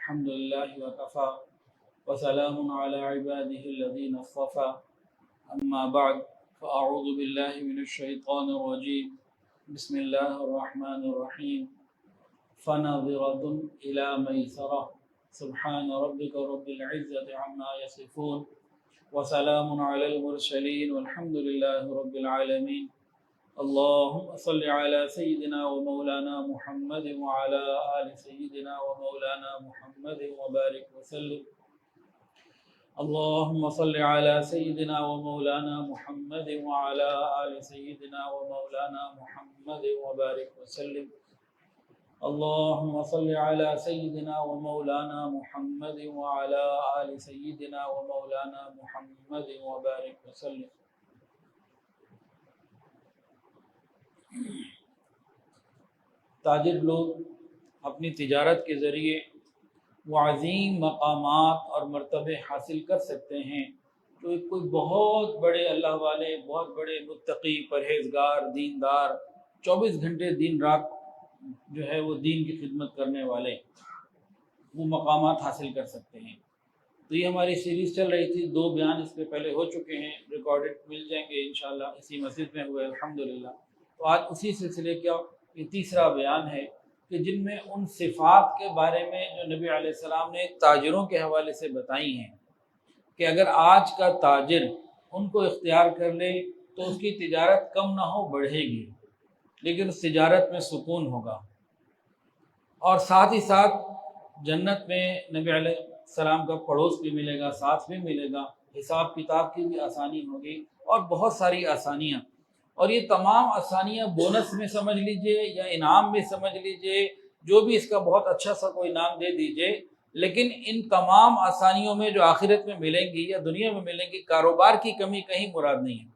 الحمد لله وكفى وسلام على عباده الذين اصطفى أما بعد فأعوذ بالله من الشيطان الرجيم بسم الله الرحمن الرحيم فنظرة إلى ميسرة سبحان ربك رب العزة عما يصفون وسلام على المرسلين والحمد لله رب العالمين اللهم صل على سيدنا ومولانا محمد وعلى آل سيدنا ومولانا محمد وبارك وسلم اللهم صل على سيدنا ومولانا محمد وعلى آل سيدنا ومولانا محمد وبارك وسلم اللهم صل على سيدنا ومولانا محمد وعلى آل سيدنا ومولانا محمد وبارك وسلم. تاجر لوگ اپنی تجارت کے ذریعے وہ عظیم مقامات اور مرتبے حاصل کر سکتے ہیں جو کوئی بہت بڑے اللہ والے، بہت بڑے متقی، پرہیزگار، دیندار، 24 گھنٹے دن رات جو ہے وہ دین کی خدمت کرنے والے وہ مقامات حاصل کر سکتے ہیں. تو یہ ہماری سیریز چل رہی تھی، 2 بیان اس پہ پہلے ہو چکے ہیں، ریکارڈڈ مل جائیں گے انشاءاللہ، اسی مسجد میں ہوئے الحمدللہ. تو آج اسی سلسلے کا یہ تیسرا بیان ہے کہ جن میں ان صفات کے بارے میں جو نبی علیہ السلام نے تاجروں کے حوالے سے بتائی ہیں کہ اگر آج کا تاجر ان کو اختیار کر لے تو اس کی تجارت کم نہ ہو بڑھے گی، لیکن اس تجارت میں سکون ہوگا، اور ساتھ ہی ساتھ جنت میں نبی علیہ السلام کا پڑوس بھی ملے گا، ساتھ بھی ملے گا، حساب کتاب کی بھی آسانی ہوگی اور بہت ساری آسانیاں. اور یہ تمام آسانیاں بونس میں سمجھ لیجئے یا انعام میں سمجھ لیجئے، جو بھی اس کا بہت اچھا سا کوئی نام دے دیجئے، لیکن ان تمام آسانیوں میں جو آخرت میں ملیں گی یا دنیا میں ملیں گی، کاروبار کی کمی کہیں مراد نہیں ہے.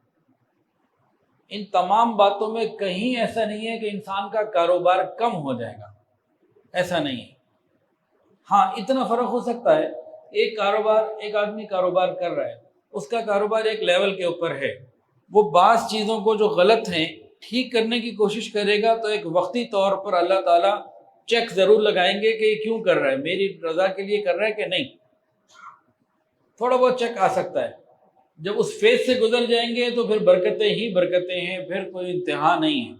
ان تمام باتوں میں کہیں ایسا نہیں ہے کہ انسان کا کاروبار کم ہو جائے گا، ایسا نہیں ہے. ہاں اتنا فرق ہو سکتا ہے، ایک آدمی کاروبار کر رہا ہے، اس کا کاروبار ایک لیول کے اوپر ہے، وہ بعض چیزوں کو جو غلط ہیں ٹھیک کرنے کی کوشش کرے گا تو ایک وقتی طور پر اللہ تعالیٰ چیک ضرور لگائیں گے کہ یہ کیوں کر رہا ہے، میری رضا کے لیے کر رہا ہے کہ نہیں. تھوڑا بہت چیک آ سکتا ہے. جب اس فیز سے گزر جائیں گے تو پھر برکتیں ہی برکتیں ہیں، پھر کوئی انتہا نہیں ہے.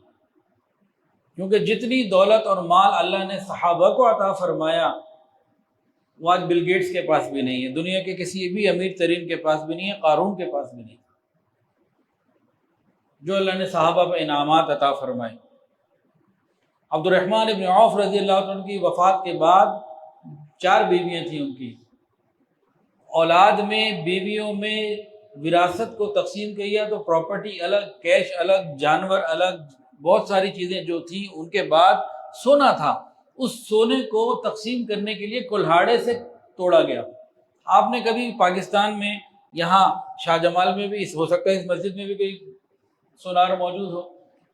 کیونکہ جتنی دولت اور مال اللہ نے صحابہ کو عطا فرمایا وہ آج بل گیٹس کے پاس بھی نہیں ہے، دنیا کے کسی بھی امیر ترین کے پاس بھی نہیں ہے، قارون کے پاس بھی نہیں ہے، جو اللہ نے صحابہ پہ انعامات عطا فرمائے. عبد الرحمن ابن عوف رضی اللہ عنہ کی وفات کے بعد 4 بیویاں تھیں ان کی. اولاد میں، بیویوں میں وراثت کو تقسیم کیا تو پراپرٹی الگ، کیش الگ، جانور الگ، بہت ساری چیزیں جو تھیں. ان کے بعد سونا تھا، اس سونے کو تقسیم کرنے کے لیے کلہاڑے سے توڑا گیا. آپ نے کبھی پاکستان میں، یہاں شاہ جمال میں بھی، ہو سکتا ہے اس مسجد میں بھی کوئی سونار موجود ہو،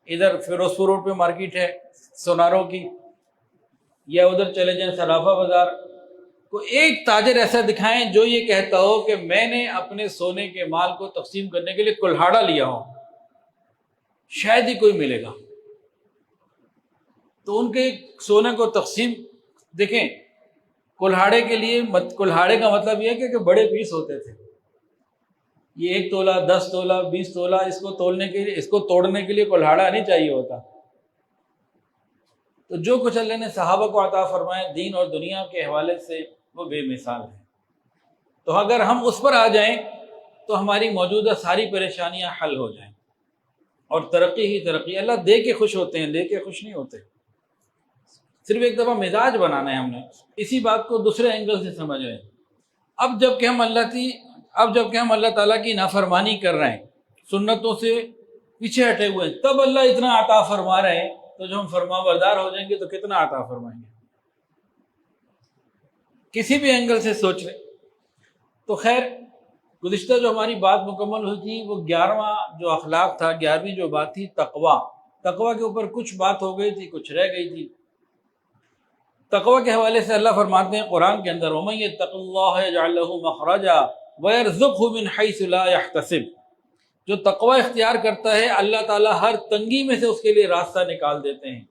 ادھر فیروز پور روڈ پہ مارکیٹ ہے سوناروں کی، یا ادھر چلے جائیں صرافہ بازار، کو ایک تاجر ایسا دکھائیں جو یہ کہتا ہو کہ میں نے اپنے سونے کے مال کو تقسیم کرنے کے لیے کلہاڑا لیا ہو، شاید ہی کوئی ملے گا. تو ان کے سونے کو تقسیم دیکھیں، کلہاڑے کے لیے، کلہاڑے کا مطلب یہ ہے کہ بڑے پیس ہوتے تھے، یہ 1 تولہ، 10 تولہ، 20 تولہ، اس کو توڑنے کے لیے کلہاڑا نہیں چاہیے ہوتا. تو جو کچھ اللہ نے صحابہ کو عطا فرمایا دین اور دنیا کے حوالے سے وہ بے مثال ہے. تو اگر ہم اس پر آ جائیں تو ہماری موجودہ ساری پریشانیاں حل ہو جائیں، اور ترقی ہی ترقی. اللہ دے کے خوش ہوتے ہیں، لے کے خوش نہیں ہوتے. صرف ایک دفعہ مزاج بنانا ہے ہم نے. اسی بات کو دوسرے اینگل سے سمجھ رہے ہیں. اب جب کہ ہم اللہ تعالیٰ کی نافرمانی کر رہے ہیں، سنتوں سے پیچھے ہٹے ہوئے ہیں، تب اللہ اتنا عطا فرما رہے ہیں، تو جو ہم فرما بردار ہو جائیں گے تو کتنا عطا فرمائیں گے. کسی بھی اینگل سے سوچ لیں. تو خیر، گزشتہ جو ہماری بات مکمل ہوئی تھی وہ 11واں جو اخلاق تھا، 11ویں جو بات تھی تقویٰ کے اوپر کچھ بات ہو گئی تھی، کچھ رہ گئی تھی. تقویٰ کے حوالے سے اللہ فرماتے ہیں قرآن کے اندر، وَمَن يَتَّقِ اللَّهَ يَجْعَل لَّهُ مَخْرَجًا وَيَرْزُقْهُ مِنْ حَيْثُ لَا يَحْتَسِبُ. جو تقویٰ اختیار کرتا ہے اللہ تعالیٰ ہر تنگی میں سے اس کے لیے راستہ نکال دیتے ہیں.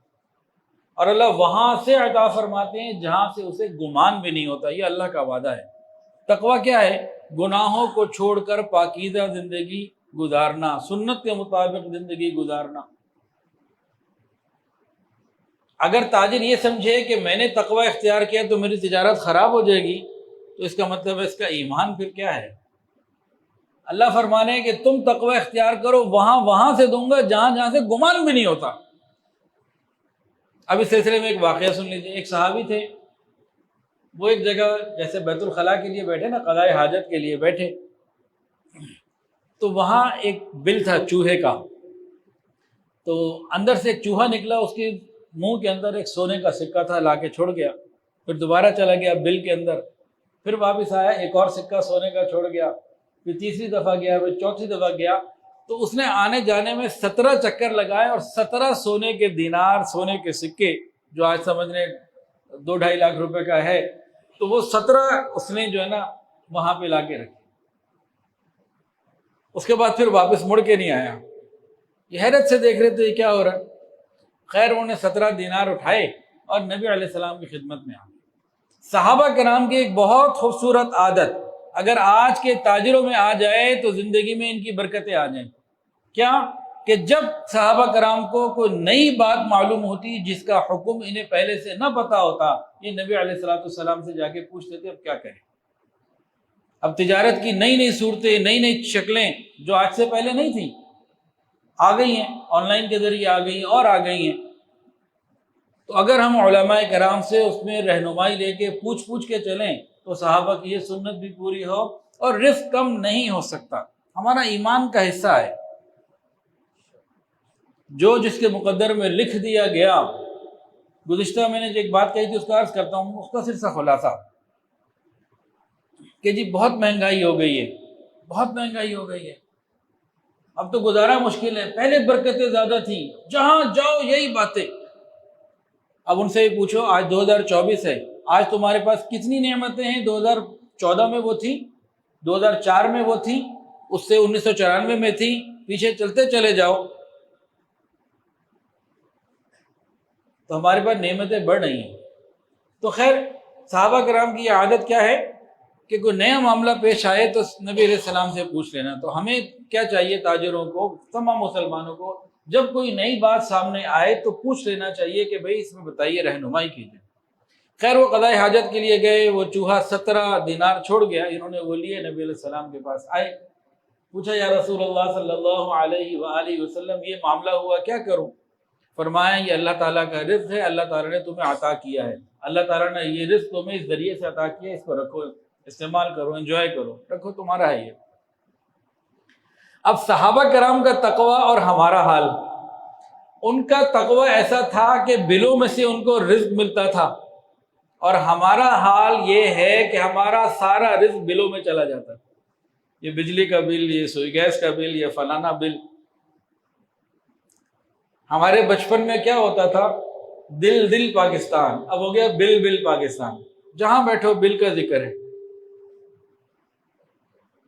اور اللہ وہاں سے عطا فرماتے ہیں جہاں سے اسے گمان بھی نہیں ہوتا. یہ اللہ کا وعدہ ہے. تقویٰ کیا ہے؟ گناہوں کو چھوڑ کر پاکیزہ زندگی گزارنا، سنت کے مطابق زندگی گزارنا. اگر تاجر یہ سمجھے کہ میں نے تقویٰ اختیار کیا تو میری تجارت خراب ہو جائے گی، تو اس کا مطلب ہے اس کا ایمان پھر کیا ہے؟ اللہ فرمانے ہیں کہ تم تقویٰ اختیار کرو، وہاں سے دوں گا جہاں سے گمان بھی نہیں ہوتا. اب اس سلسلے میں ایک واقعہ سن لیجیے. ایک صحابی تھے، وہ ایک جگہ جیسے بیت الخلاء کے لیے بیٹھے نا، قضاء حاجت کے لیے بیٹھے، تو وہاں ایک بل تھا چوہے کا. تو اندر سے ایک چوہا نکلا، اس کے منہ کے اندر ایک سونے کا سکہ تھا، لا کے چھوڑ گیا. پھر دوبارہ چلا گیا بل کے اندر، پھر واپس آیا، ایک اور سکہ سونے کا چھوڑ گیا. پھر تیسری دفعہ گیا، پھر چوتھی دفعہ گیا. تو اس نے آنے جانے میں 17 چکر لگائے، اور 17 سونے کے دینار، سونے کے سکے، جو آج سمجھنے 2-2.5 لاکھ روپے کا ہے، تو وہ 17 اس نے جو ہے نا وہاں پہ لا کے رکھے. اس کے بعد پھر واپس مڑ کے نہیں آیا. یہ حیرت سے دیکھ رہے تھے یہ کیا ہو رہا ہے. خیر انہوں نے 17 دینار اٹھائے اور نبی علیہ السلام کی خدمت میں آ گئے. صحابہ کرام کی ایک بہت خوبصورت عادت اگر آج کے تاجروں میں آ جائے تو زندگی میں ان کی برکتیں آ جائیں. کیا کہ جب صحابہ کرام کو کوئی نئی بات معلوم ہوتی جس کا حکم انہیں پہلے سے نہ پتا ہوتا، یہ نبی علیہ السلام سے جا کے پوچھتے تھے اب کیا کریں. اب تجارت کی نئی صورتیں، نئی شکلیں جو آج سے پہلے نہیں تھیں آ گئی ہیں، آن لائن کے ذریعے آ گئی ہیں اور آ گئی ہیں. تو اگر ہم علماء کرام سے اس میں رہنمائی لے کے پوچھ کے چلیں تو صحابہ کی یہ سنت بھی پوری ہو، اور رزق کم نہیں ہو سکتا. ہمارا ایمان کا حصہ ہے، جو جس کے مقدر میں لکھ دیا گیا. گزشتہ میں نے جو ایک بات کہی تھی اس کا عرض کرتا ہوں، اس کا صرف خلاصہ کہ جی بہت مہنگائی ہو گئی ہے، بہت مہنگائی ہو گئی ہے، اب تو گزارا مشکل ہے. پہلے برکتیں زیادہ تھیں، جہاں جاؤ یہی باتیں. اب ان سے ہی پوچھو آج 2024 ہے، آج تمہارے پاس کتنی نعمتیں ہیں؟ 2014 میں وہ تھیں، 2004 میں وہ تھیں، اس سے 1994 میں تھیں، پیچھے چلتے چلے جاؤ تو ہمارے پاس نعمتیں بڑھ رہی ہیں. تو خیر صحابہ کرام کی عادت کیا ہے کہ کوئی نیا معاملہ پیش آئے تو نبی علیہ السلام سے پوچھ لینا. تو ہمیں کیا چاہیے، تاجروں کو، تمام مسلمانوں کو، جب کوئی نئی بات سامنے آئے تو پوچھ لینا چاہیے کہ بھئی اس میں بتائیے، رہنمائی کیجیے. خیر وہ قضاء حاجت کے لیے گئے، وہ چوہا 17 دینار چھوڑ گیا. انہوں نے وہ لیے، نبی علیہ السلام کے پاس آئے، پوچھا یا رسول اللہ صلی اللہ علیہ وآلہ وسلم یہ معاملہ ہوا، کیا کروں؟ فرمایا یہ اللہ تعالیٰ کا رزق ہے، اللہ تعالیٰ نے تمہیں عطا کیا ہے، اللہ تعالیٰ نے یہ رزق تمہیں اس ذریعے سے عطا کیا، اس کو رکھو، استعمال کرو، انجوائے کرو، رکھو، تمہارا ہے یہ. اب صحابہ کرام کا تقوی اور ہمارا حال، ان کا تقوی ایسا تھا کہ بلوں میں سے ان کو رزق ملتا تھا، اور ہمارا حال یہ ہے کہ ہمارا سارا رزق بلوں میں چلا جاتا ہے. یہ بجلی کا بل، یہ سوئی گیس کا بل، یہ فلانا بل. ہمارے بچپن میں کیا ہوتا تھا، دل پاکستان، اب ہو گیا بل پاکستان، جہاں بیٹھو بل کا ذکر ہے.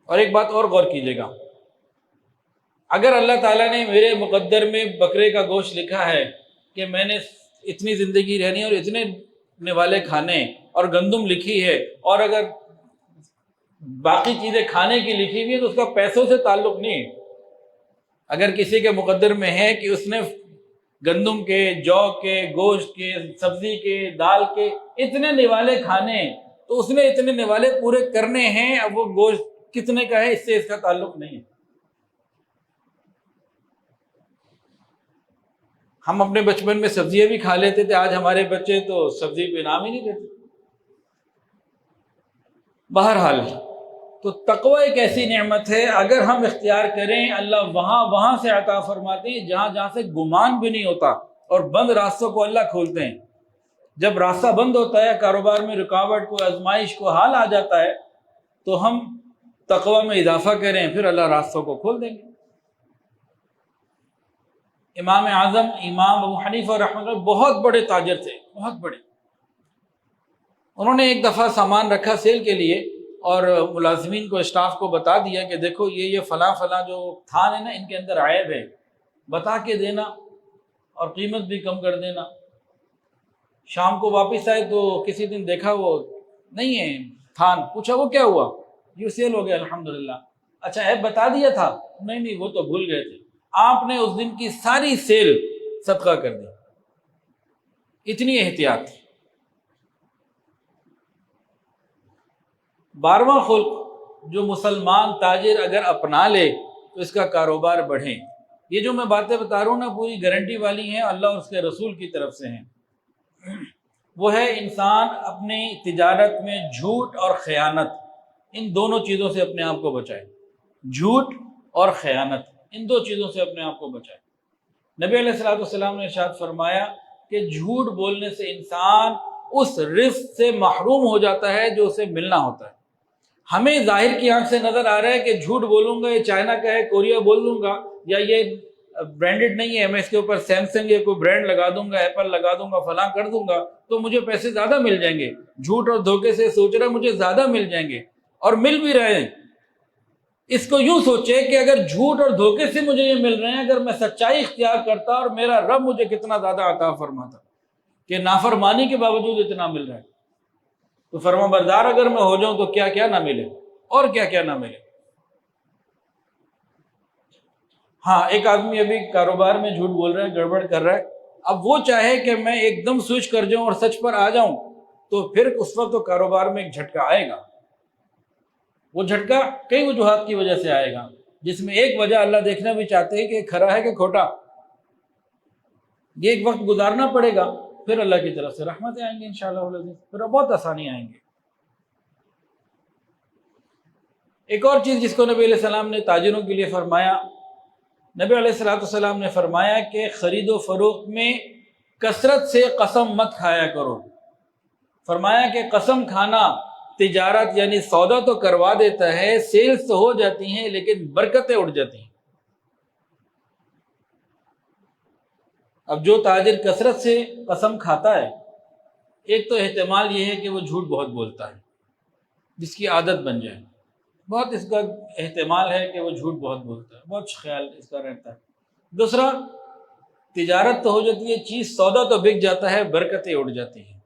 اور ایک بات اور غور کیجیے گا، اگر اللہ تعالیٰ نے میرے مقدر میں بکرے کا گوشت لکھا ہے کہ میں نے اتنی زندگی رہنی اور اتنے نوالے کھانے، اور گندم لکھی ہے، اور اگر باقی چیزیں کھانے کی لکھی ہوئی ہے تو اس کا پیسوں سے تعلق نہیں ہے. اگر کسی کے مقدر میں ہے کہ اس نے گندم کے، جو کے، گوشت کے، سبزی کے، دال کے اتنے نوالے کھانے، تو اس نے اتنے نوالے پورے کرنے ہیں. اب وہ گوشت کتنے کا ہے اس سے اس کا تعلق نہیں ہے. ہم اپنے بچپن میں سبزیاں بھی کھا لیتے تھے، آج ہمارے بچے تو سبزی پہ نام ہی نہیں دیتے. بہرحال تو تقوی ایک ایسی نعمت ہے، اگر ہم اختیار کریں اللہ وہاں سے عطا فرماتے ہیں جہاں سے گمان بھی نہیں ہوتا، اور بند راستوں کو اللہ کھولتے ہیں. جب راستہ بند ہوتا ہے، کاروبار میں رکاوٹ، کو آزمائش، کو حال آ جاتا ہے، تو ہم تقوی میں اضافہ کریں، پھر اللہ راستوں کو کھول دیں گے. امام اعظم امام ابو حنیفہ رحمۃ اللہ بہت بڑے تاجر تھے، بہت بڑے. انہوں نے ایک دفعہ سامان رکھا سیل کے لیے، اور ملازمین کو، اسٹاف کو بتا دیا کہ دیکھو یہ فلاں جو تھان ہے نا، ان کے اندر عیب ہے، بتا کے دینا اور قیمت بھی کم کر دینا. شام کو واپس آئے تو کسی دن دیکھا وہ نہیں ہے تھان، پوچھا وہ کیا ہوا؟ یہ سیل ہو گیا الحمدللہ۔ اچھا ایپ بتا دیا تھا؟ نہیں وہ تو بھول گئے تھے۔ آپ نے اس دن کی ساری سیل صدقہ کر دی، اتنی احتیاط۔ 12واں خلق جو مسلمان تاجر اگر اپنا لے تو اس کا کاروبار بڑھے۔ یہ جو میں باتیں بتا رہا ہوں نا پوری گارنٹی والی ہیں، اللہ اور اس کے رسول کی طرف سے ہیں۔ وہ ہے انسان اپنی تجارت میں جھوٹ اور خیانت، ان دونوں چیزوں سے اپنے آپ کو بچائے۔ جھوٹ اور خیانت، ان دو چیزوں سے اپنے آپ کو بچائے۔ نبی علیہ الصلوۃ والسلام نے ارشاد فرمایا کہ جھوٹ بولنے سے انسان اس رزق سے محروم ہو جاتا ہے جو اسے ملنا ہوتا ہے۔ ہمیں ظاہر کی آنکھ سے نظر آ رہا ہے کہ جھوٹ بولوں گا، یہ چائنا کا ہے، کوریا بول دوں گا، یا یہ برانڈڈ نہیں ہے، میں اس کے اوپر سیمسنگ یا کوئی برانڈ لگا دوں گا، ایپل لگا دوں گا، فلاں کر دوں گا تو مجھے پیسے زیادہ مل جائیں گے۔ جھوٹ اور دھوکے سے سوچ رہا ہے مجھے زیادہ مل جائیں گے، اور مل بھی رہے ہیں۔ اس کو یوں سوچے کہ اگر جھوٹ اور دھوکے سے مجھے یہ مل رہے ہیں، اگر میں سچائی اختیار کرتا اور میرا رب مجھے کتنا زیادہ عطا فرماتا کہ نافرمانی کے باوجود اتنا مل رہا ہے، تو فرما بردار اگر میں ہو جاؤں تو کیا کیا نہ ملے اور کیا کیا نہ ملے۔ ہاں ایک آدمی ابھی کاروبار میں جھوٹ بول رہا ہے، گڑبڑ کر رہا ہے، اب وہ چاہے کہ میں ایک دم سوئچ کر جاؤں اور سچ پر آ جاؤں تو پھر اس وقت تو کاروبار میں ایک جھٹکا آئے گا۔ وہ جھٹکا کئی وجوہات کی وجہ سے آئے گا، جس میں ایک وجہ اللہ دیکھنا بھی چاہتے ہیں کہ کھرا ہے کہ کھوٹا۔ یہ ایک وقت گزارنا پڑے گا، پھر اللہ کی طرف سے رحمتیں آئیں گی انشاءاللہ، پھر بہت آسانی آئیں گی۔ ایک اور چیز جس کو نبی علیہ السلام نے تاجروں کے لیے فرمایا، نبی علیہ السلام نے فرمایا کہ خرید و فروخت میں کثرت سے قسم مت کھایا کرو۔ فرمایا کہ قسم کھانا تجارت یعنی سودا تو کروا دیتا ہے، سیلز تو ہو جاتی ہیں لیکن برکتیں اڑ جاتی ہیں۔ اب جو تاجر کثرت سے قسم کھاتا ہے، ایک تو احتمال یہ ہے کہ وہ جھوٹ بہت بولتا ہے، جس کی عادت بن جائے، بہت اس کا احتمال ہے کہ وہ جھوٹ بہت بولتا ہے، بہت خیال اس کا رہتا ہے۔ دوسرا، تجارت تو ہو جاتی ہے، چیز سودا تو بک جاتا ہے، برکتیں اڑ جاتی ہیں۔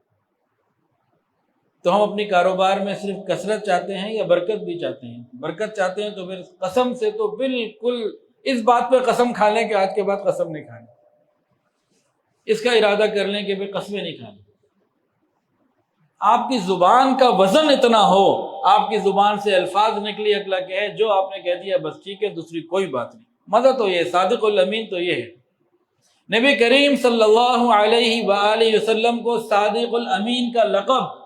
تو ہم اپنی کاروبار میں صرف کثرت چاہتے ہیں یا برکت بھی چاہتے ہیں؟ برکت چاہتے ہیں تو پھر قسم سے تو بالکل اس بات پہ قسم کھا لیں کہ آج کے بعد قسم نہیں کھانی، اس کا ارادہ کر لیں کہ قسمیں نہیں کھانی۔ آپ کی زبان کا وزن اتنا ہو، آپ کی زبان سے الفاظ نکلی، اگلا کہے جو آپ نے کہہ دیا بس ٹھیک ہے، دوسری کوئی بات نہیں۔ مزہ تو یہ صادق الامین تو یہ ہے۔ نبی کریم صلی اللہ علیہ وآلہ وسلم کو صادق الامین کا لقب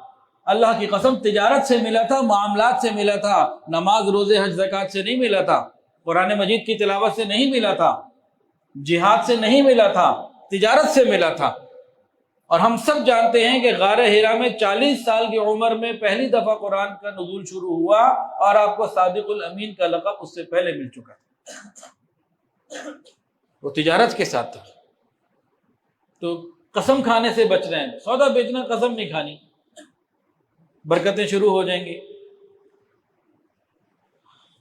اللہ کی قسم تجارت سے ملا تھا، معاملات سے ملا تھا، نماز روزے حج زکوٰۃ سے نہیں ملا تھا، قرآن مجید کی تلاوت سے نہیں ملا تھا، جہاد سے نہیں ملا تھا، تجارت سے ملا تھا۔ اور ہم سب جانتے ہیں کہ غار حرا میں 40 سال کی عمر میں پہلی دفعہ قرآن کا نزول شروع ہوا، اور آپ کو صادق الامین کا لقب اس سے پہلے مل چکا تھا، وہ تجارت کے ساتھ تھا۔ تو قسم کھانے سے بچ رہے ہیں، سودا بیچنا، قسم نہیں کھانی، برکتیں شروع ہو جائیں گی۔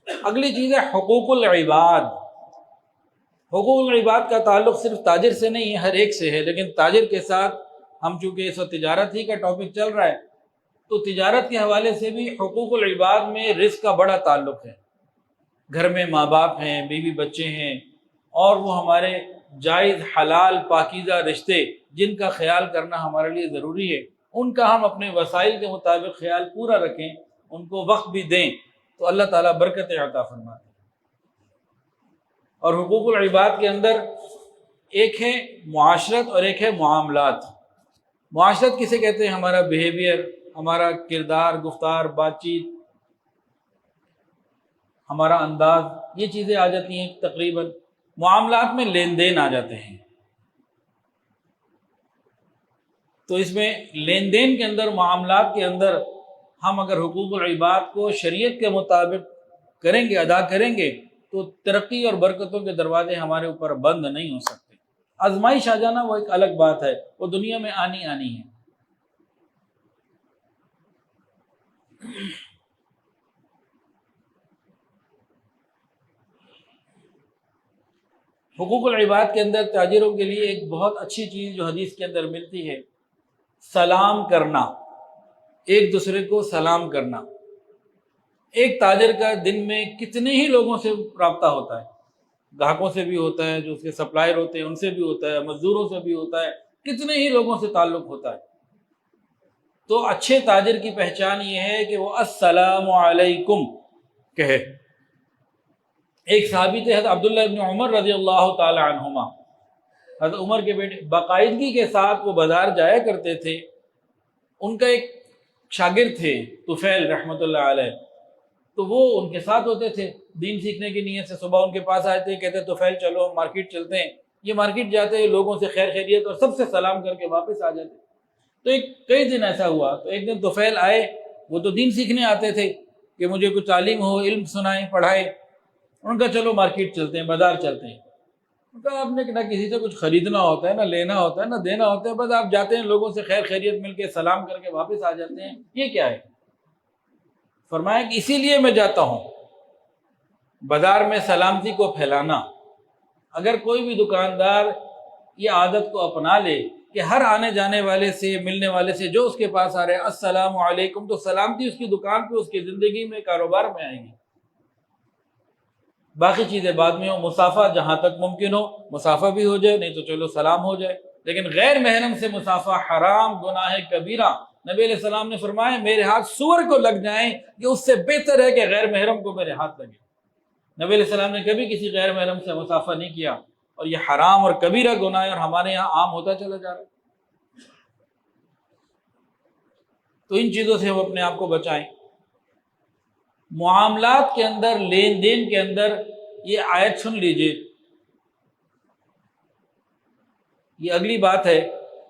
اگلی چیز ہے حقوق العباد۔ حقوق العباد کا تعلق صرف تاجر سے نہیں ہے، ہر ایک سے ہے، لیکن تاجر کے ساتھ ہم چونکہ اس وقت تجارت ہی کا ٹاپک چل رہا ہے تو تجارت کے حوالے سے بھی حقوق العباد میں رزق کا بڑا تعلق ہے۔ گھر میں ماں باپ ہیں، بیوی بچے ہیں، اور وہ ہمارے جائز حلال پاکیزہ رشتے جن کا خیال کرنا ہمارے لیے ضروری ہے، ان کا ہم اپنے وسائل کے مطابق خیال پورا رکھیں، ان کو وقت بھی دیں تو اللہ تعالیٰ برکت عطا فرماتے ہیں۔ اور حقوق العباد کے اندر ایک ہے معاشرت اور ایک ہے معاملات۔ معاشرت کسے کہتے ہیں؟ ہمارا بیہیویئر، ہمارا کردار، گفتار، بات چیت، ہمارا انداز، یہ چیزیں آ جاتی ہیں تقریباً۔ معاملات میں لین دین آ جاتے ہیں۔ تو اس میں لین دین کے اندر، معاملات کے اندر ہم اگر حقوق العباد کو شریعت کے مطابق کریں گے، ادا کریں گے، تو ترقی اور برکتوں کے دروازے ہمارے اوپر بند نہیں ہو سکتے۔ آزمائش آ جانا وہ ایک الگ بات ہے، وہ دنیا میں آنی ہے۔ حقوق العباد کے اندر تاجروں کے لیے ایک بہت اچھی چیز جو حدیث کے اندر ملتی ہے سلام کرنا، ایک دوسرے کو سلام کرنا۔ ایک تاجر کا دن میں کتنے ہی لوگوں سے رابطہ ہوتا ہے، گاہکوں سے بھی ہوتا ہے، جو اس کے سپلائر ہوتے ہیں ان سے بھی ہوتا ہے، مزدوروں سے بھی ہوتا ہے، کتنے ہی لوگوں سے تعلق ہوتا ہے۔ تو اچھے تاجر کی پہچان یہ ہے کہ وہ السلام علیکم کہے۔ ایک صحابی تھے حضرت عبداللہ ابن عمر رضی اللہ تعالی عنہما، حضرت عمر کے بیٹے، باقاعدگی کے ساتھ وہ بازار جایا کرتے تھے۔ ان کا ایک شاگرد تھے طفیل رحمۃ اللہ علیہ، تو وہ ان کے ساتھ ہوتے تھے دین سیکھنے کی نیت سے۔ صبح ان کے پاس آئے تھے، کہتے طفیل چلو مارکیٹ چلتے ہیں۔ یہ مارکیٹ جاتے لوگوں سے خیر خیریت اور سب سے سلام کر کے واپس آ جاتے۔ تو کئی دن ایسا ہوا، تو ایک دن طفیل آئے، وہ تو دین سیکھنے آتے تھے کہ مجھے کچھ تعلیم ہو، علم سنائیں پڑھائیں۔ ان کا چلو مارکیٹ چلتے ہیں، بازار چلتے ہیں۔ ان کا آپ نے نہ کسی سے کچھ خریدنا ہوتا ہے، نہ لینا ہوتا ہے، نہ دینا ہوتا ہے، بس آپ جاتے ہیں لوگوں سے خیر خیریت مل کے سلام کر کے واپس آ جاتے ہیں، یہ کیا ہے؟ فرمایا کہ اسی لیے میں جاتا ہوں بازار میں سلامتی کو پھیلانا۔ اگر کوئی بھی دکاندار یہ عادت کو اپنا لے کہ ہر آنے جانے والے سے، ملنے والے سے جو اس کے پاس آ رہے ہیں السلام علیکم، تو سلامتی اس کی دکان پہ، اس کی زندگی میں، کاروبار میں آئے گی۔ باقی چیزیں بعد میں ہو، مسافہ جہاں تک ممکن ہو مسافہ بھی ہو جائے، نہیں تو چلو سلام ہو جائے، لیکن غیر محرم سے مسافہ حرام، گناہ کبیرہ۔ نبی علیہ السلام نے فرمایا میرے ہاتھ سور کو لگ جائیں کہ اس سے بہتر ہے کہ غیر محرم کو میرے ہاتھ لگے۔ نبی علیہ السلام نے کبھی کسی غیر محرم سے مسافہ نہیں کیا، اور یہ حرام اور کبیرہ گناہ ہے، اور ہمارے یہاں عام ہوتا چلا جا رہا ہے۔ تو ان چیزوں سے ہم اپنے آپ کو بچائیں۔ معاملات کے اندر، لین دین کے اندر، یہ آیت سن لیجئے، یہ اگلی بات ہے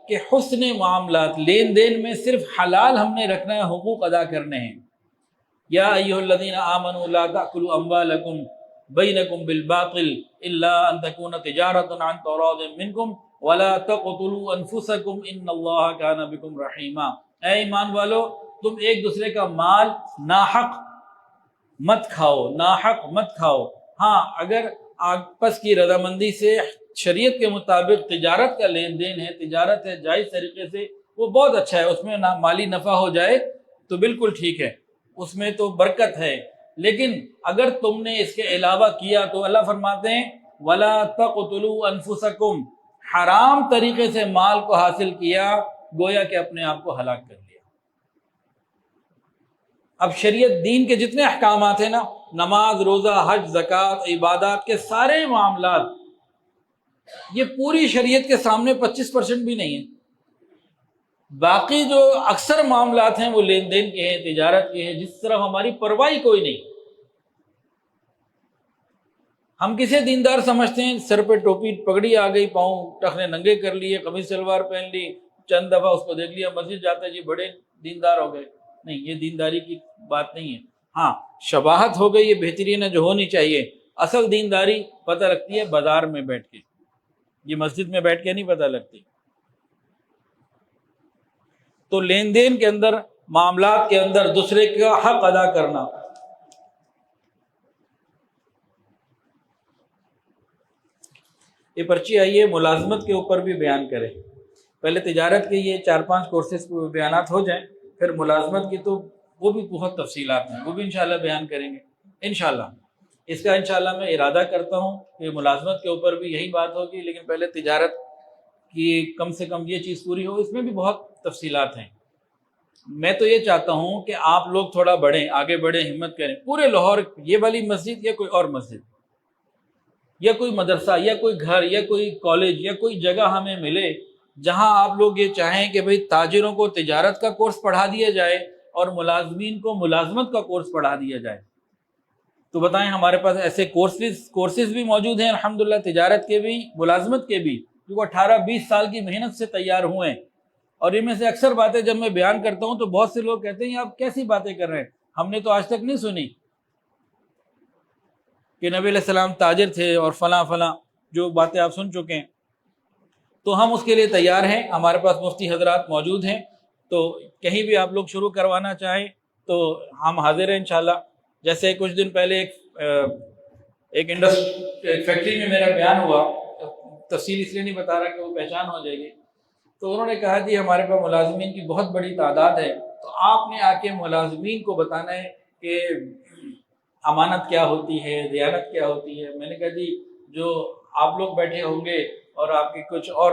کہ حسن معاملات، لین دین میں صرف حلال ہم نے رکھنا ہے، حقوق ادا کرنے ہیں۔ یا ایھا الذین آمنوا لا تأکلوا اموالکم بینکم بالباطل الا ان تکون تجارۃ عن تراض منکم ولا تقتلوا انفسکم ان اللہ کان بکم رحیما۔ اے ایمان والو، تم ایک دوسرے کا مال ناحق مت کھاؤ، ناحق مت کھاؤ۔ ہاں، اگر آپس کی رضامندی سے شریعت کے مطابق تجارت کا لین دین ہے، تجارت ہے جائز طریقے سے، وہ بہت اچھا ہے، اس میں مالی نفع ہو جائے تو بالکل ٹھیک ہے، اس میں تو برکت ہے۔ لیکن اگر تم نے اس کے علاوہ کیا تو اللہ فرماتے ہیں وَلَا تَقْتُلُوا أَنفُسَكُمْ، حرام طریقے سے مال کو حاصل کیا، گویا کہ اپنے آپ کو ہلاک کر لیا۔ اب شریعت دین کے جتنے احکامات ہیں نا، نماز، روزہ، حج، زکوٰۃ، عبادات کے سارے معاملات، یہ پوری شریعت کے سامنے 25% بھی نہیں ہے۔ باقی جو اکثر معاملات ہیں وہ لین دین کے ہیں، تجارت کے ہیں، جس طرف ہماری پرواہی کوئی نہیں۔ ہم کسے دیندار سمجھتے ہیں؟ سر پہ ٹوپی پگڑی آ گئی، پاؤں ٹخنے ننگے کر لیے، قمیص شلوار پہن لی، چند دفعہ اس کو دیکھ لیا مسجد جاتے جی بڑے دیندار ہو گئے۔ نہیں، یہ دینداری کی بات نہیں ہے۔ ہاں، شباہت ہو گئی، یہ بہترین ہے جو ہونی چاہیے۔ اصل دینداری پتہ لگتی ہے بازار میں بیٹھ کے، یہ مسجد میں بیٹھ کے نہیں پتہ لگتی۔ تو لین دین کے اندر، معاملات کے اندر دوسرے کا حق ادا کرنا۔ یہ پرچی آئی ہے ملازمت کے اوپر بھی بیان کریں۔ پہلے تجارت کے یہ 4-5 کورسز کو بیانات ہو جائیں، پھر ملازمت کی تو وہ بھی بہت تفصیلات ہیں، وہ بھی انشاءاللہ بیان کریں گے انشاءاللہ۔ اس کا انشاءاللہ میں ارادہ کرتا ہوں کہ ملازمت کے اوپر بھی یہی بات ہوگی، لیکن پہلے تجارت کی کم سے کم یہ چیز پوری ہو، اس میں بھی بہت تفصیلات ہیں۔ میں تو یہ چاہتا ہوں کہ آپ لوگ تھوڑا بڑھیں، آگے بڑھیں، ہمت کریں، پورے لاہور یہ والی مسجد یا کوئی اور مسجد یا کوئی مدرسہ یا کوئی گھر یا کوئی کالج یا کوئی جگہ ہمیں ملے جہاں آپ لوگ یہ چاہیں کہ بھئی تاجروں کو تجارت کا کورس پڑھا دیا جائے اور ملازمین کو ملازمت کا کورس پڑھا دیا جائے، تو بتائیں ہمارے پاس ایسے کورسز بھی موجود ہیں الحمدللہ، تجارت کے بھی، ملازمت کے بھی، جو 18-20 سال کی محنت سے تیار ہوئے ہیں۔ اور ان میں سے اکثر باتیں جب میں بیان کرتا ہوں تو بہت سے لوگ کہتے ہیں آپ کیسی باتیں کر رہے ہیں، ہم نے تو آج تک نہیں سنی کہ نبی علیہ السلام تاجر تھے اور فلاں فلاں، جو باتیں آپ سن چکے ہیں۔ تو ہم اس کے لیے تیار ہیں، ہمارے پاس مفتی حضرات موجود ہیں، تو کہیں بھی آپ لوگ شروع کروانا چاہیں تو ہم حاضر ہیں انشاءاللہ۔ جیسے کچھ دن پہلے ایک فیکٹری میں میرا بیان ہوا، تفصیل اس لیے نہیں بتا رہا کہ وہ پہچان ہو جائے گی۔ تو انہوں نے کہا جی ہمارے پاس ملازمین کی بہت بڑی تعداد ہے، تو آپ نے آ کے ملازمین کو بتانا ہے کہ امانت کیا ہوتی ہے، دیانت کیا ہوتی ہے۔ میں نے کہا جی جو آپ لوگ بیٹھے ہوں گے اور آپ کی کچھ اور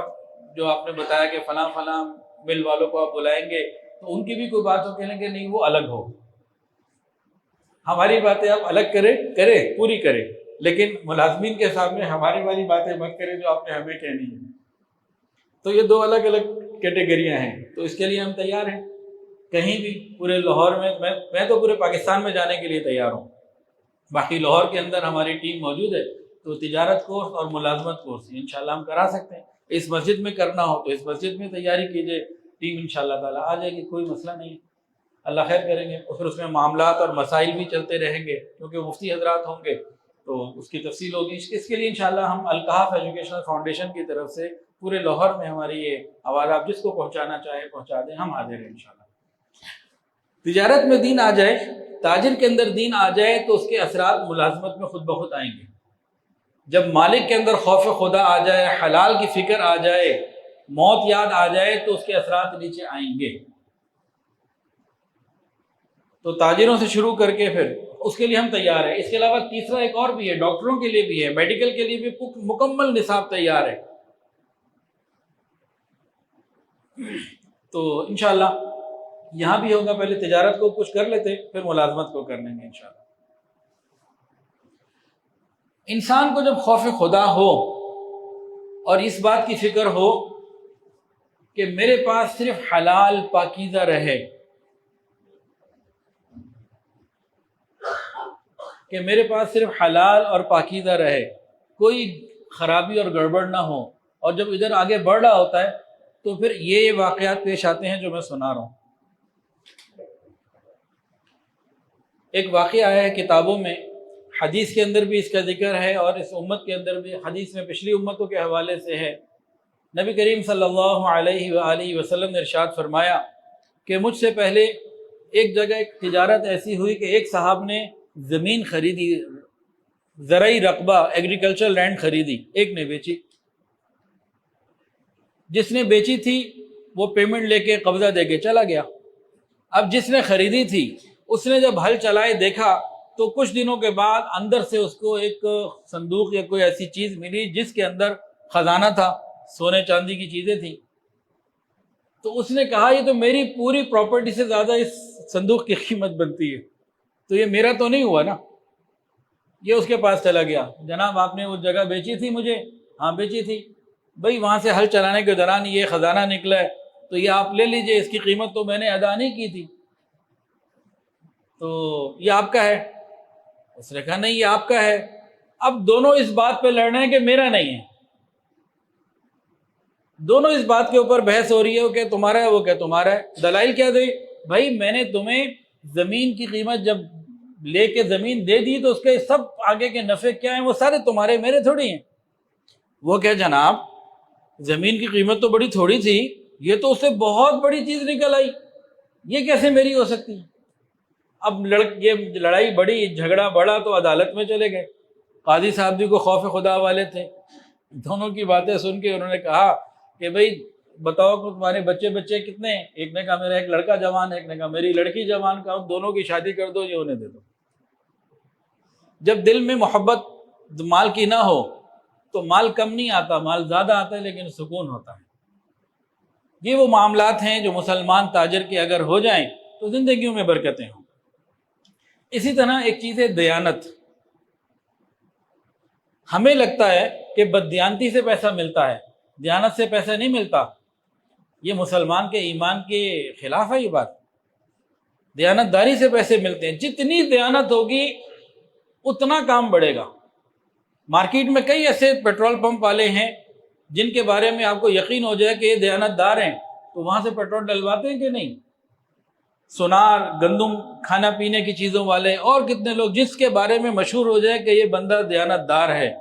جو آپ نے بتایا کہ فلاں فلاں مل والوں کو آپ بلائیں گے تو ان کی بھی کوئی بات ہو، کہنے کہ نہیں وہ الگ ہو، ہماری باتیں آپ الگ کریں پوری کریں، لیکن ملازمین کے سامنے ہماری والی باتیں مت کریں جو آپ نے ہمیں کہنی ہے۔ تو یہ دو الگ الگ کیٹیگریاں ہیں، تو اس کے لیے ہم تیار ہیں کہیں بھی پورے لاہور میں تو پورے پاکستان میں جانے کے لیے تیار ہوں، باقی لاہور کے اندر ہماری ٹیم موجود ہے، تو تجارت کورس اور ملازمت کورس انشاءاللہ ہم کرا سکتے ہیں۔ اس مسجد میں کرنا ہو تو اس مسجد میں تیاری کیجئے، ٹیم انشاءاللہ تعالیٰ آ جائے گی، کوئی مسئلہ نہیں ہے، اللہ خیر کریں گے۔ اور پھر اس میں معاملات اور مسائل بھی چلتے رہیں گے کیونکہ مفتی حضرات ہوں گے تو اس کی تفصیل ہوگی۔ اس کے لیے انشاءاللہ ہم الکحف ایجوکیشنل فاؤنڈیشن کی طرف سے پورے لاہور میں ہماری یہ آواز آپ جس کو پہنچانا چاہیں پہنچا دیں، ہم حاضر ہیں انشاءاللہ۔ تجارت میں دین آ جائے، تاجر کے اندر دین آ جائے تو اس کے اثرات ملازمت میں خود بخود آئیں گے۔ جب مالک کے اندر خوف خدا آ جائے، حلال کی فکر آ جائے، موت یاد آ جائے تو اس کے اثرات نیچے آئیں گے۔ تو تاجروں سے شروع کر کے پھر اس کے لیے ہم تیار ہیں۔ اس کے علاوہ تیسرا ایک اور بھی ہے، ڈاکٹروں کے لیے بھی ہے، میڈیکل کے لیے بھی مکمل نصاب تیار ہے۔ تو انشاءاللہ یہاں بھی ہوگا، پہلے تجارت کو کچھ کر لیتے پھر ملازمت کو کر لیں گے انشاءاللہ۔ انسان کو جب خوف خدا ہو اور اس بات کی فکر ہو کہ میرے پاس صرف حلال پاکیزہ رہے، کہ میرے پاس صرف حلال اور پاکیزہ رہے، کوئی خرابی اور گڑبڑ نہ ہو، اور جب ادھر آگے بڑھ رہا ہوتا ہے تو پھر یہ واقعات پیش آتے ہیں جو میں سنا رہا ہوں۔ ایک واقعہ آیا ہے کتابوں میں، حدیث کے اندر بھی اس کا ذکر ہے اور اس امت کے اندر بھی، حدیث میں پچھلی امتوں کے حوالے سے ہے۔ نبی کریم صلی اللہ علیہ وآلہ وسلم نے ارشاد فرمایا کہ مجھ سے پہلے ایک جگہ ایک تجارت ایسی ہوئی کہ ایک صاحب نے زمین خریدی، زرعی رقبہ ایگریکلچر لینڈ خریدی، ایک نے بیچی۔ جس نے بیچی تھی وہ پیمنٹ لے کے قبضہ دے کے چلا گیا۔ اب جس نے خریدی تھی اس نے جب ہل چلائے دیکھا تو کچھ دنوں کے بعد اندر سے اس کو ایک صندوق یا کوئی ایسی چیز ملی جس کے اندر خزانہ تھا، سونے چاندی کی چیزیں تھیں۔ تو اس نے کہا یہ تو میری پوری پراپرٹی سے زیادہ اس صندوق کی قیمت بنتی ہے، تو یہ میرا تو نہیں ہوا نا۔ یہ اس کے پاس چلا گیا، جناب آپ نے وہ جگہ بیچی تھی مجھے؟ ہاں بیچی تھی۔ بھئی وہاں سے ہل چلانے کے دوران یہ خزانہ نکلا ہے تو یہ آپ لے لیجئے، اس کی قیمت تو میں نے ادا نہیں کی تھی، تو یہ آپ کا ہے۔ اس نے کہا نہیں یہ آپ کا ہے۔ اب دونوں اس بات پہ لڑ رہے ہیں کہ میرا نہیں ہے، دونوں اس بات کے اوپر بحث ہو رہی ہے، وہ کہ تمہارا ہے، وہ کہ تمہارا ہے۔ دلائل کیا دے؟ بھائی میں نے تمہیں زمین کی قیمت جب لے کے زمین دے دی تو اس کے سب آگے کے نفع کیا ہیں وہ سارے تمہارے، میرے تھوڑی ہیں۔ وہ کہ جناب زمین کی قیمت تو بڑی تھوڑی تھی، یہ تو اس سے بہت بڑی چیز نکل آئی، یہ کیسے میری ہو سکتی ہے؟ اب یہ لڑائی بڑی، جھگڑا بڑا تو عدالت میں چلے گئے۔ قاضی صاحب بھی کو خوف خدا والے تھے، دونوں کی باتیں سن کے انہوں نے کہا کہ بھئی بتاؤ کہ تمہارے بچے کتنے ہیں؟ ایک نے کہا میرا ایک لڑکا جوان ہے، ایک نے کہا میری لڑکی جوان، کہا دونوں کی شادی کر دو، یہ انہیں دے دو۔ جب دل میں محبت مال کی نہ ہو تو مال کم نہیں آتا، مال زیادہ آتا ہے لیکن سکون ہوتا ہے۔ یہ وہ معاملات ہیں جو مسلمان تاجر کے اگر ہو جائیں تو زندگیوں میں برکتیں ہوں۔ اسی طرح ایک چیز ہے دیانت۔ ہمیں لگتا ہے کہ بددیانتی سے پیسہ ملتا ہے، دیانت سے پیسہ نہیں ملتا، یہ مسلمان کے ایمان کے خلاف ہے یہ بات۔ دیانت داری سے پیسے ملتے ہیں، جتنی دیانت ہوگی اتنا کام بڑھے گا۔ مارکیٹ میں کئی ایسے پیٹرول پمپ والے ہیں جن کے بارے میں آپ کو یقین ہو جائے کہ یہ دیانت دار ہیں، تو وہاں سے پیٹرول ڈلواتے ہیں کہ نہیں؟ سونار، گندم کھانا پینے کی چیزوں والے اور کتنے لوگ جس کے بارے میں مشہور ہو جائے کہ یہ بندہ دیانت دار ہے۔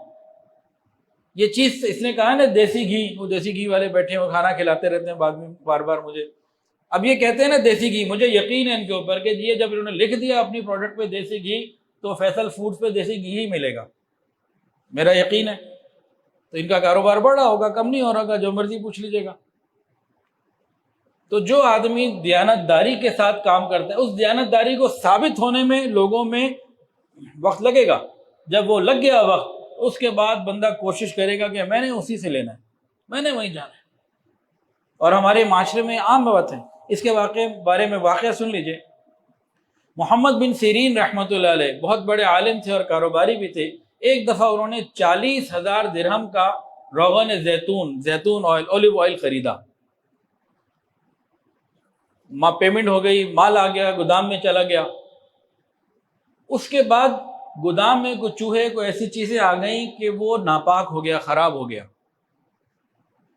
یہ چیز اس نے کہا نا دیسی گھی، وہ دیسی گھی والے بیٹھے ہیں وہ کھانا کھلاتے رہتے ہیں بعد میں بار بار مجھے۔ اب یہ کہتے ہیں نا دیسی گھی، مجھے یقین ہے ان کے اوپر کہ یہ جب انہوں نے لکھ دیا اپنی پروڈکٹ پہ دیسی گھی تو فیصل فوڈز پہ دیسی گھی ہی ملے گا، میرا یقین ہے۔ تو ان کا کاروبار بڑا ہوگا، کم نہیں ہو رہا، جو مرضی پوچھ لیجیے گا۔ تو جو آدمی دیانتداری کے ساتھ کام کرتا ہے اس دیانتداری کو ثابت ہونے میں لوگوں میں وقت لگے گا. جب وہ لگ گیا وقت اس کے بعد بندہ کوشش کرے گا کہ میں نے اسی سے لینا ہے، میں نے وہیں جانا ہے. اور ہمارے معاشرے میں عام بات ہے. اس کے بارے میں واقعہ سن لیجئے. محمد بن سیرین رحمۃ اللہ علیہ بہت بڑے عالم تھے اور کاروباری بھی تھے. ایک دفعہ انہوں نے 40,000 درہم کا روغن زیتون آئل، اولیو آئل خریدا. پیمنٹ ہو گئی، مال آ گیا، گودام میں چلا گیا. اس کے بعد گودام میں کچھ چوہے، کوئی ایسی چیزیں آ گئیں کہ وہ ناپاک ہو گیا، خراب ہو گیا.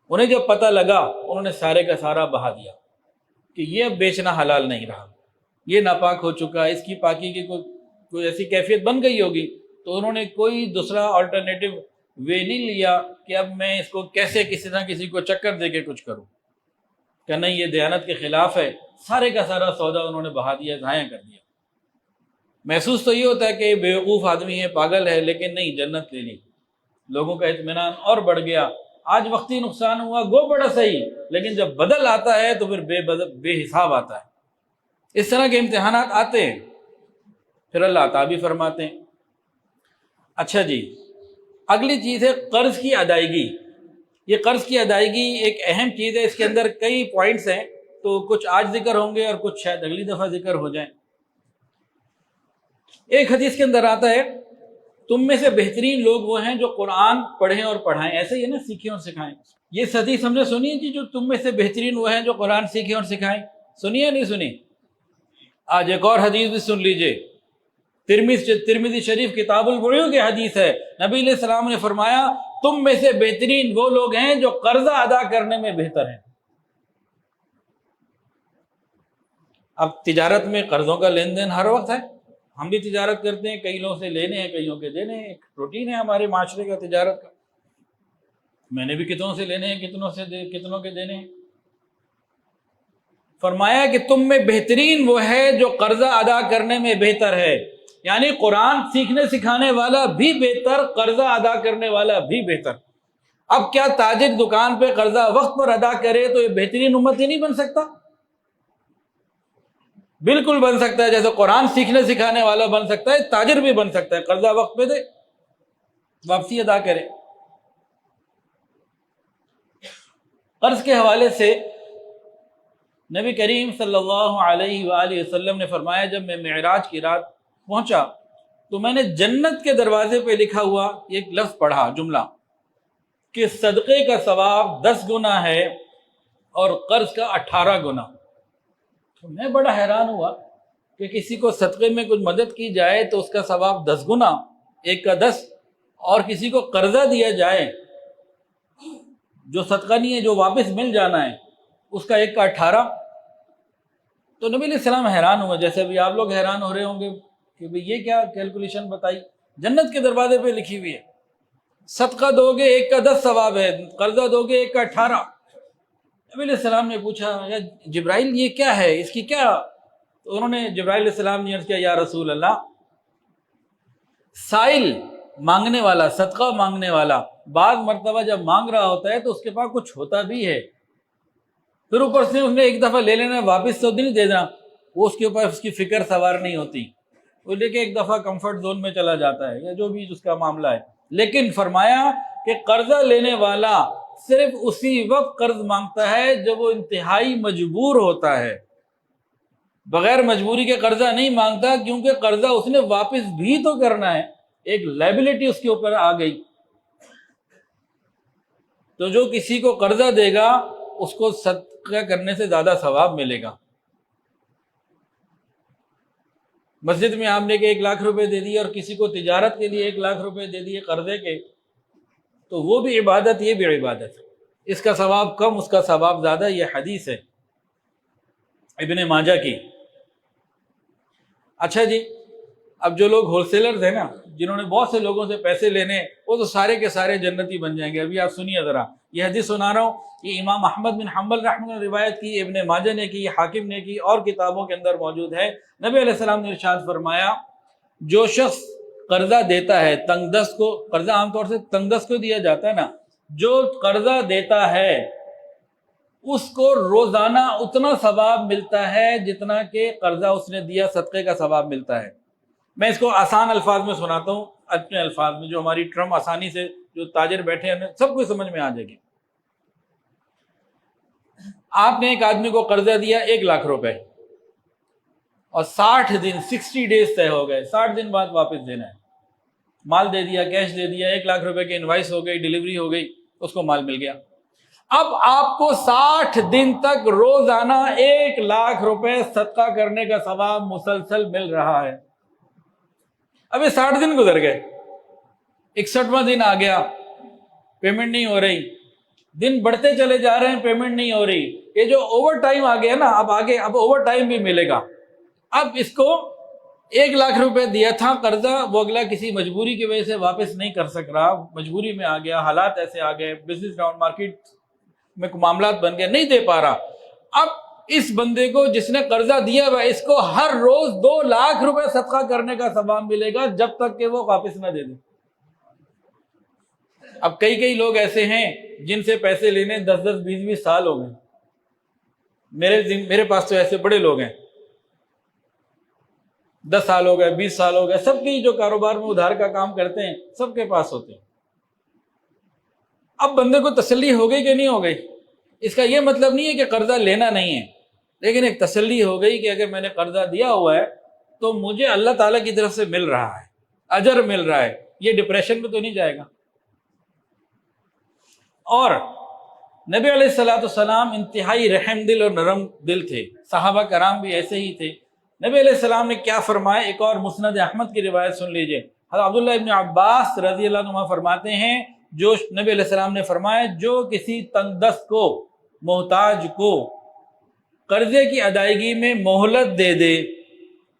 انہیں جب پتہ لگا انہوں نے سارے کا سارا بہا دیا کہ یہ اب بیچنا حلال نہیں رہا، یہ ناپاک ہو چکا، اس کی پاکی کی کوئی ایسی کیفیت بن گئی ہوگی. تو انہوں نے کوئی دوسرا آلٹرنیٹو وے نہیں لیا کہ اب میں اس کو کیسے کسی نہ کسی کو چکر دے کے کچھ کروں، کہ نہیں یہ دیانت کے خلاف ہے. سارے کا سارا سودا انہوں نے بہا دیا، ضائع کر دیا. محسوس تو یہ ہوتا ہے کہ بیوقوف آدمی ہے، پاگل ہے، لیکن نہیں، جنت لے لی. لوگوں کا اطمینان اور بڑھ گیا. آج وقتی نقصان ہوا گو بڑا صحیح، لیکن جب بدل آتا ہے تو پھر بے حساب آتا ہے. اس طرح کے امتحانات آتے ہیں، پھر اللہ عطا بھی فرماتے ہیں. اچھا جی، اگلی چیز ہے قرض کی ادائیگی. یہ قرض کی ادائیگی ایک اہم چیز ہے. اس کے اندر کئی پوائنٹس ہیں، تو کچھ آج ذکر ہوں گے اور کچھ شاید اگلی دفعہ ذکر ہو جائیں. ایک حدیث کے اندر آتا ہے تم میں سے بہترین لوگ وہ ہیں جو قرآن پڑھیں اور پڑھائیں. ایسے ہی ہے نا، سیکھیں اور سکھائیں. یہ حدیث ہم نے سنی ہے جی، جو تم میں سے بہترین وہ ہیں جو قرآن سیکھیں اور سکھائیں. سنی ہے نہیں سنی؟ آج ایک اور حدیث بھی سن لیجئے. ترمذی شریف کتاب البیوع کی حدیث ہے. نبی علیہ السلام نے فرمایا تم میں سے بہترین وہ لوگ ہیں جو قرضہ ادا کرنے میں بہتر ہیں. اب تجارت میں قرضوں کا لین دین ہر وقت ہے. ہم بھی تجارت کرتے ہیں، کئی لوگوں سے لینے ہیں، کئیوں کے دینے ہیں. ایک روٹین ہے ہمارے معاشرے کا تجارت کا. میں نے بھی کتنوں سے لینے ہیں، کتنوں کے دینے ہیں. فرمایا کہ تم میں بہترین وہ ہے جو قرضہ ادا کرنے میں بہتر ہے. یعنی قرآن سیکھنے سکھانے والا بھی بہتر، قرضہ ادا کرنے والا بھی بہتر. اب کیا تاجر دکان پہ قرضہ وقت پر ادا کرے تو یہ بہترین امتی نہیں بن سکتا؟ بالکل بن سکتا ہے. جیسے قرآن سیکھنے سکھانے والا بن سکتا ہے، تاجر بھی بن سکتا ہے. قرضہ وقت پہ دے، واپسی ادا کرے. قرض کے حوالے سے نبی کریم صلی اللہ علیہ وآلہ وسلم نے فرمایا جب میں معراج کی رات پہنچا تو میں نے جنت کے دروازے پہ لکھا ہوا ایک لفظ پڑھا، جملہ، کہ صدقے کا ثواب 10 گنا ہے اور قرض کا 18 گنا. تو میں بڑا حیران ہوا کہ کسی کو صدقے میں کچھ مدد کی جائے تو اس کا ثواب 10 گنا، ایک کا 10، اور کسی کو قرضہ دیا جائے جو صدقہ نہیں ہے، جو واپس مل جانا ہے، اس کا ایک کا 18. تو نبی علیہ السلام حیران ہوا، جیسے ابھی آپ لوگ حیران ہو رہے ہوں گے کہ بھئی یہ کیا کیلکولیشن بتائی. جنت کے دروازے پہ لکھی ہوئی ہے صدقہ دو گے ایک کا 10 ثواب ہے، قرضہ دو گے ایک کا 18. نبی علیہ السلام نے پوچھا یا جبرائیل یہ کیا ہے، اس کی کیا؟ تو انہوں نے جبرائیل علیہ السلام نے عرض کیا یا رسول اللہ، سائل مانگنے والا، صدقہ مانگنے والا بعض مرتبہ جب مانگ رہا ہوتا ہے تو اس کے پاس کچھ ہوتا بھی ہے، پھر اوپر سے اس نے ایک دفعہ لے لینا واپس تو نہیں دینا، وہ اس کے اوپر اس کی فکر سوار نہیں ہوتی، وہ لے کے ایک دفعہ کمفرٹ زون میں چلا جاتا ہے یا جو بھی اس کا معاملہ ہے. لیکن فرمایا کہ قرضہ لینے والا صرف اسی وقت قرض مانگتا ہے جب وہ انتہائی مجبور ہوتا ہے، بغیر مجبوری کے قرضہ نہیں مانگتا، کیونکہ قرضہ اس نے واپس بھی تو کرنا ہے، ایک لائبلٹی اس کے اوپر آ گئی. تو جو کسی کو قرضہ دے گا اس کو صدقہ کرنے سے زیادہ ثواب ملے گا. مسجد میں آپ نے 1 لاکھ روپے دے دیے اور کسی کو تجارت کے لیے 1 لاکھ روپے دے دیے قرضے کے، تو وہ بھی عبادت، یہ بھی عبادت. اس کا ثواب کم، اس کا ثواب زیادہ. یہ حدیث ہے ابن ماجہ کی. اچھا جی، اب جو لوگ ہول سیلرز ہیں نا، جنہوں نے بہت سے لوگوں سے پیسے لینے، وہ تو سارے کے سارے جنتی بن جائیں گے. ابھی آپ سنیے ذرا، یہ حدیث سنا رہا ہوں، یہ امام احمد بن حنبل رحمہ اللہ نے روایت کی، ابن ماجہ نے کی، حاکم نے کی، اور کتابوں کے اندر موجود ہے. نبی علیہ السلام نے ارشاد فرمایا جو شخص قرضہ دیتا ہے تنگ دست کو، قرضہ عام طور سے تنگ دست کو دیا جاتا ہے نا، جو قرضہ دیتا ہے اس کو روزانہ اتنا ثواب ملتا ہے جتنا کہ قرضہ اس نے دیا صدقے کا ثواب ملتا ہے۔ میں اس کو آسان الفاظ میں سناتا ہوں، اپنے الفاظ میں، جو ہماری ٹرم آسانی سے جو تاجر بیٹھے ہیں سب کو سمجھ میں آ جائے گی۔ آپ نے ایک آدمی کو قرضہ دیا 1,00,000 روپے، اور 60 دن 60 ڈیز طے ہو گئے، 60 دن بعد واپس دینا ہے۔ مال دے دیا، کیش دے دیا، 1,00,000 روپے کی انوائس ہو گئی، ڈیلیوری ہو گئی، اس کو مال مل گیا۔ اب آپ کو 60 دن تک روزانہ 1,00,000 روپے صدقہ کرنے کا ثواب مسلسل مل رہا ہے۔ اب یہ 60 دن گزر گئے، 61واں دن آ گیا، پیمنٹ نہیں ہو رہی، دن بڑھتے چلے جا رہے ہیں، پیمنٹ نہیں ہو رہی۔ یہ جو اوور ٹائم آ گیا نا، اب اوور ٹائم بھی ملے گا۔ اب اس کو 1,00,000 روپے دیا تھا قرضہ، وہ اگلا کسی مجبوری کی وجہ سے واپس نہیں کر سک رہا، مجبوری میں آ گیا، حالات ایسے آ گئے، بزنس ڈاؤن، مارکیٹ میں معاملات بن گئے، نہیں دے پا رہا۔ اب اس بندے کو جس نے قرضہ دیا ہوا، اس کو ہر روز 2,00,000 روپے صدقہ کرنے کا ثواب ملے گا جب تک کہ وہ واپس نہ دے دے۔ اب کئی لوگ ایسے ہیں جن سے پیسے لینے 10 20 سال ہو گئے، میرے پاس تو ایسے بڑے لوگ ہیں، 10 سال ہو گئے، 20 سال ہو گئے، سب کے جو کاروبار میں ادھار کا کام کرتے ہیں سب کے پاس ہوتے ہیں۔ اب بندے کو تسلی ہو گئی کہ نہیں ہو گئی؟ اس کا یہ مطلب نہیں ہے کہ قرضہ لینا نہیں ہے، لیکن ایک تسلی ہو گئی کہ اگر میں نے قرضہ دیا ہوا ہے تو مجھے اللہ تعالیٰ کی طرف سے مل رہا ہے، اجر مل رہا ہے، یہ ڈپریشن میں تو نہیں جائے گا۔ اور نبی علیہ الصلوۃ والسلام انتہائی رحم دل اور نرم دل تھے، صحابہ کرام بھی ایسے ہی تھے۔ نبی علیہ السلام نے کیا فرمایا، ایک اور مسند احمد کی روایت سن لیجئے۔ حضرت عبداللہ ابن عباس رضی اللہ عنہ فرماتے ہیں، جو نبی علیہ السلام نے فرمایا، جو کسی تنگ دست کو، محتاج کو قرضے کی ادائیگی میں مہلت دے دے،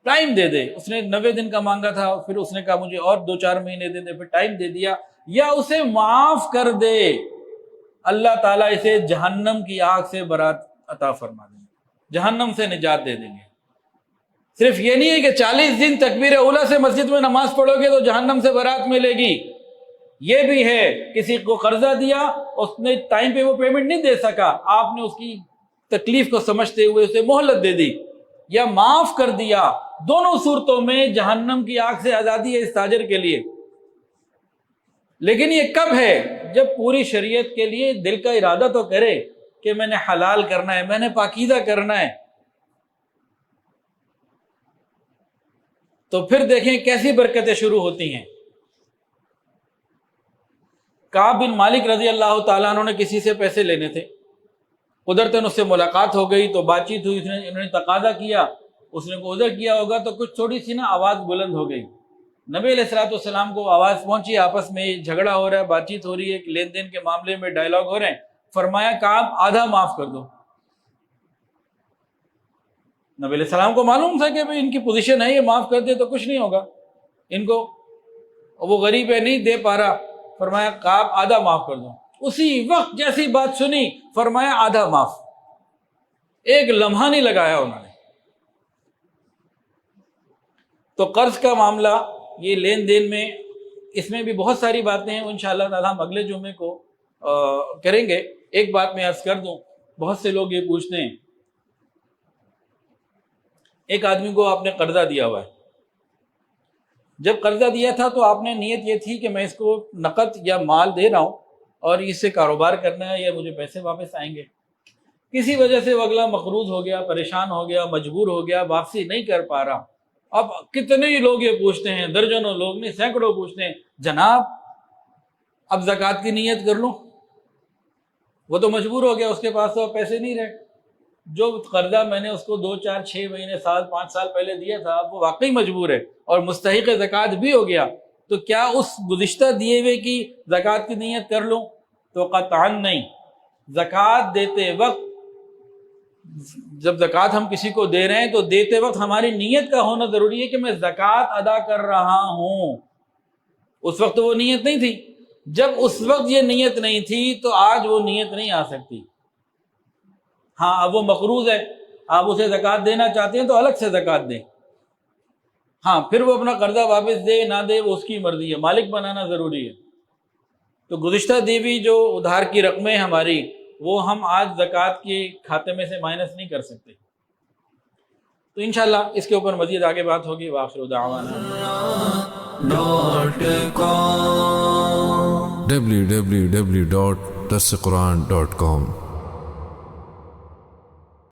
ٹائم دے دے، اس نے 90 دن کا مانگا تھا، پھر اس نے کہا مجھے اور 2-4 مہینے دے دے، پھر ٹائم دے دیا، یا اسے معاف کر دے، اللہ تعالیٰ اسے جہنم کی آگ سے برات عطا فرما دیں گے، جہنم سے نجات دے دیں گے۔ صرف یہ نہیں ہے کہ 40 دن تکبیر اولیٰ سے مسجد میں نماز پڑھو گے تو جہنم سے برات ملے گی، یہ بھی ہے کسی کو قرضہ دیا، اس نے ٹائم پہ وہ پیمنٹ نہیں دے سکا، آپ نے اس کی تکلیف کو سمجھتے ہوئے اسے مہلت دے دی یا معاف کر دیا، دونوں صورتوں میں جہنم کی آگ سے آزادی ہے اس تاجر کے لیے۔ لیکن یہ کب ہے؟ جب پوری شریعت کے لیے دل کا ارادہ تو کرے کہ میں نے حلال کرنا ہے، میں نے پاکیزہ کرنا ہے، تو پھر دیکھیں کیسی برکتیں شروع ہوتی ہیں۔ کعب بن مالک رضی اللہ تعالیٰ عنہ نے کسی سے پیسے لینے تھے، قدرتاً اس سے ملاقات ہو گئی تو بات چیت ہوئی، انہوں نے تقاضا کیا، اس نے کو عذر کیا ہوگا تو کچھ تھوڑی سی آواز بلند ہو گئی، نبی علیہ الصلوۃ والسلام کو آواز پہنچی، آپس میں جھگڑا ہو رہا ہے، بات چیت ہو رہی ہے، لین دین کے معاملے میں ڈائلاگ ہو رہے ہیں، فرمایا کعب آدھا معاف کر دو۔ نبی علیہ السلام کو معلوم تھا کہ ان کی پوزیشن ہے، یہ معاف کر دے تو کچھ نہیں ہوگا ان کو، وہ غریب ہے نہیں دے پا رہا، فرمایا کعب آدھا معاف کر دو۔ اسی وقت جیسی بات سنی فرمایا آدھا معاف، ایک لمحہ نہیں لگایا انہوں نے۔ تو قرض کا معاملہ، یہ لین دین میں، اس میں بھی بہت ساری باتیں ہیں، انشاءاللہ تعالیٰ ہم اگلے جمعے کو کریں گے۔ ایک بات میں عرض کر دوں، بہت سے لوگ یہ پوچھتے ہیں، ایک آدمی کو آپ نے قرضہ دیا ہوا ہے، جب قرضہ دیا تھا تو آپ نے نیت یہ تھی کہ میں اس کو نقد یا مال دے رہا ہوں اور اس سے کاروبار کرنا ہے یا مجھے پیسے واپس آئیں گے، کسی وجہ سے وہ اگلا مقروض ہو گیا، پریشان ہو گیا، مجبور ہو گیا، واپسی نہیں کر پا رہا۔ اب کتنے ہی لوگ یہ پوچھتے ہیں، درجنوں لوگ نہیں، سینکڑوں پوچھتے ہیں، جناب اب زکوٰۃ کی نیت کر لوں؟ وہ تو مجبور ہو گیا، اس کے پاس تو اب پیسے نہیں رہے، جو قرضہ میں نے اس کو 2 4 6 مہینے، سال 5 سال پہلے دیا تھا، اب وہ واقعی مجبور ہے اور مستحق زکوٰۃ بھی ہو گیا، تو کیا اس گزشتہ دیے ہوئے کی زکوٰۃ کی نیت کر لوں؟ تو قطعاً نہیں۔ زکوٰۃ دیتے وقت، جب زکوٰۃ ہم کسی کو دے رہے ہیں تو دیتے وقت ہماری نیت کا ہونا ضروری ہے کہ میں زکوٰۃ ادا کر رہا ہوں۔ اس وقت وہ نیت نہیں تھی، جب اس وقت یہ نیت نہیں تھی تو آج وہ نیت نہیں آ سکتی۔ ہاں اب وہ مقروض ہے، آپ اسے زکوٰۃ دینا چاہتے ہیں تو الگ سے زکوٰۃ دیں، ہاں پھر وہ اپنا قرضہ واپس دے نہ دے وہ اس کی مرضی ہے، مالک بنانا ضروری ہے۔ تو گزشتہ دی ہوئی جو ادھار کی رقمیں ہماری، وہ ہم آج زکوٰۃ کے کھاتے میں سے مائنس نہیں کر سکتے. تو انشاءاللہ اس کے اوپر مزید آگے بات ہوگی. وآخر دعوانا www.darsequran.com